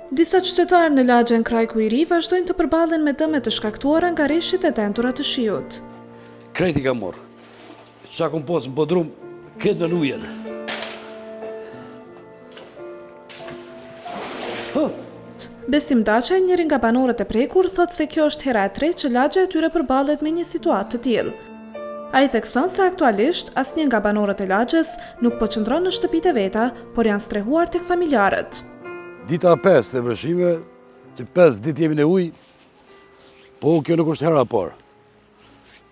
Disa qytetarë në lagjen Krajku i Ri vazhdojnë të përballen me dëmet të shkaktuara nga reshjet e dentura të shiut. Krejt i ka morë. Qa kom posë në podrum, këtë në nujen. Besim Daçaj, njëri nga banorët e prekur, thot se kjo është hera e tretë që lagja e tyre përballet me një situatë të tillë. Ai thekson se aktualisht asnjë nga banorët e lagjes nuk po qëndron në shtëpitë e veta, por janë strehuar tek familjarët. Dita 5 të vërshime, që 5 ditë jemi në ujë, po kjo nuk është hera e parë.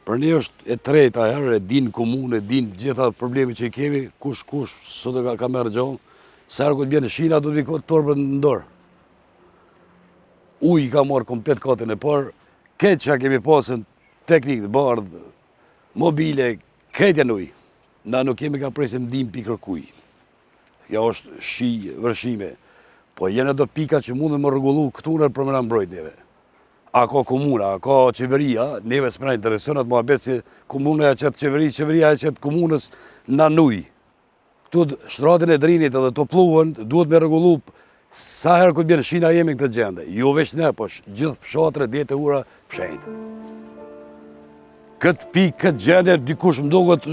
Për ne është e treta herë, e din komunë, e din gjitha probleme që i kemi, kush sot ka merë gjohën, sa herë këtë bjenë shina, do të bikot torbën në dorë. Uj ka marrë komplet katën e parë, këtë që kemi pasën teknikë të bardhë, mobile, këtë janë uj. Na nuk kemi ka presë mdim pikër kuj. Ja është shi, vërshime, po jenë do pika që mundën më rregullu këtu për më na mbrojt neve. A ka komuna, a ka qeveria, neve s'me na interesonat më abet se komuna e qëtë qeveria e qëtë komunës na nuj. Këtu shtratën e drinit edhe të pluhën, duhet me rregullu sa herë këtë bjenë shina jemi në këtë gjende. Jo veç ne, po gjithë fshatre, djetë e ura, fshenjtë. Këtë pikë, këtë gjende, dikush më dogot,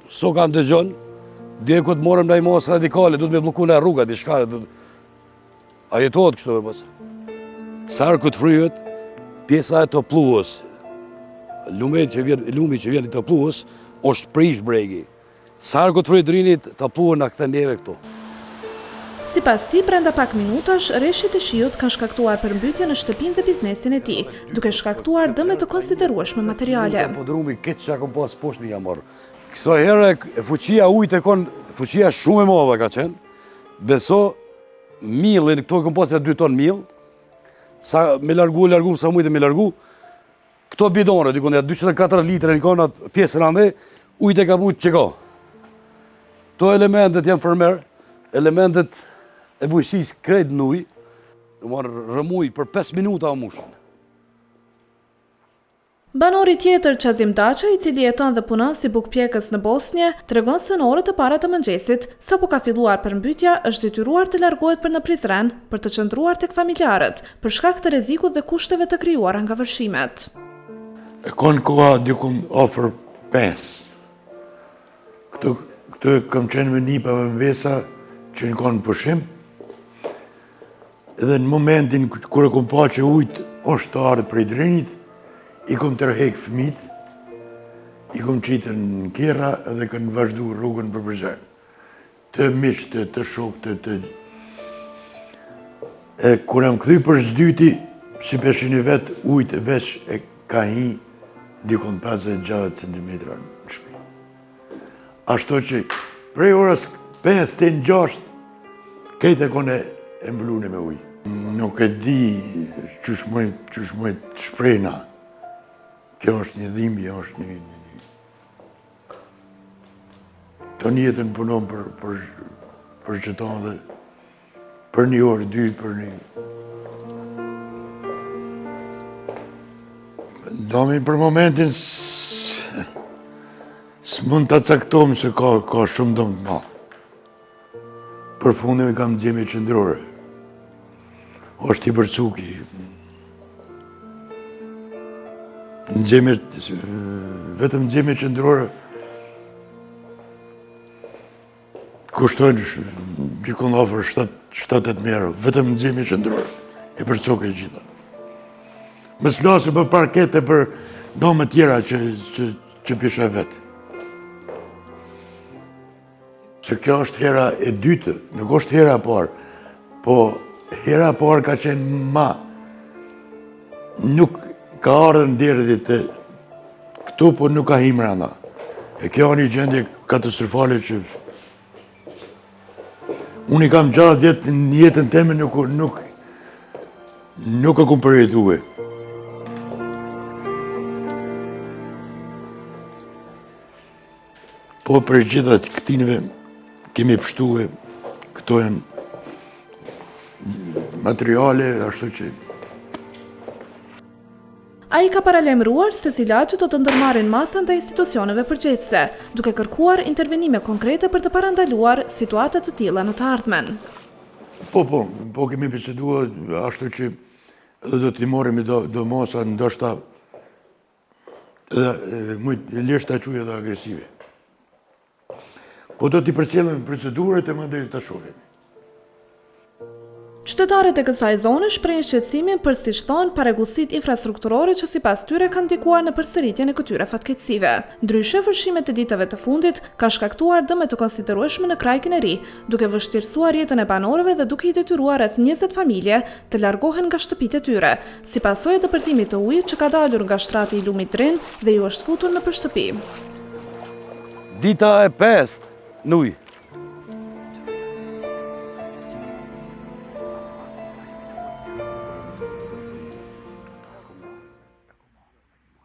so ka ndëgjon, dhe këtë morëm në i mos radikale, du të me bloku në rruga, di shkare, a jetohet kështu me pasë. Sa herë këtë fryhet, pjesa e të pluhës, lumi që vjen i të pluhës, është prish bregi. Sa herë këtë fryhet drinit, të pluhën në këtë neve këtu. Sipas tij, brenda pak minutash, reshjet e shiut kanë shkaktuar përmbytje në shtëpinë dhe biznesin e tij, duke shkaktuar dëme të konsiderueshme materiale. Podrumi këtë që kom pas poshtë një marrë. Këso herë fuqia ujtë e konë, fuqia shumë e madhe ka qenë, beso millin, këto kom pas e 2 ton mill, sa me largu sa mujtë me largu, këto bidone, dikon e 24 litre në konat pjesën ande, ujtë e ka mujtë që ka. To elementet janë fërmer, elementet e bujqësis krejt në ujë, në marë rëmuj për 5 minuta o mushën. Banori tjetër Qazim Daçaj, i cili jeton dhe punon si bukpjekës në Bosnje, tregon se në orët e para të mëngjesit, sapo ka filluar përmbytja, është detyruar të largohet për në Prizren për të qëndruar tek familjarët, për shkak të rrezikut dhe kushteve të krijuara nga vërshimet. E konë koha dikun ofër 5. Këtë kam qenë me një për mëvesa që në konë përshim, edhe në momentin kërë kom pa që ujtë është të ardhë prej drenit, i kom tërhek fëmit, i kom qitën në kjera edhe kanë vazhdu rrugën për Prizren. Të miqë, të shokë, E kërë am këthy për zdyti, si peshin e vetë, ujtë veç e ka hi dikon 50-60 cm në shpi. Ashto që prej orës 5-6, kejtë e kone e mbëllune me ujë. Nuk e di qësh mojt shprejna. Kjo është një dhimbje, është një... Të njetën punon për qëton dhe për një orë, 2, për një... Domi për momentin s'mund të caktojmë se ka shumë dëmë të ma. Për fundin e kam gjemi qëndrore. është i bërcuki. Vetëm në gjemir qëndrore kushtojnë dikon ofër 7-8 euro, vetëm në gjemir qëndrore, e bërcuki gjitha. Më s'lasë për parkete për dome tjera që pisha vetë. Se kjo është hera e dytë, nuk është hera parë, po hera parë ka qenë ma. Nuk ka ardhën derdhit të këtu, po nuk ka him randa. E kjo një gjendje katastrofale që unë i kam gjatë vjetë në jetën teme nuk e kom përjetue. Po për gjithat këtinve kemi pështue, këto janë materiale, ashtu që... Ai ka paralajmëruar se si lagjet do të ndërmarrin masën ndaj institucioneve përgjegjëse, duke kërkuar intervenime konkrete për të parandaluar situata të tilla në të ardhmen. Po kemi biseduar ashtu që edhe do t'i morrim do mosa ndoshta edhe leshta quaj edhe agresive. Po do t'i përcjellim procedurat e mandej ta shohim. Qytetarët e kësaj zone shprehin shqetësimin për siç thonë parregullsitë infrastrukturore që sipas tyre kanë ndikuar në përsëritjen e këtyre fatkeqësive. Ndryshe, vërshimet e ditëve të fundit ka shkaktuar dëme të konsiderueshme në Krajkin e Ri, duke vështirësuar jetën e banorëve dhe duke i detyruar rreth 20 familje të largohen nga shtëpitë e tyre, si pasojë e depërtimit të ujit që ka dalur nga shtrati i lumit Drin dhe ju është futur nëpër shtëpi. Dita e 5 në ujë.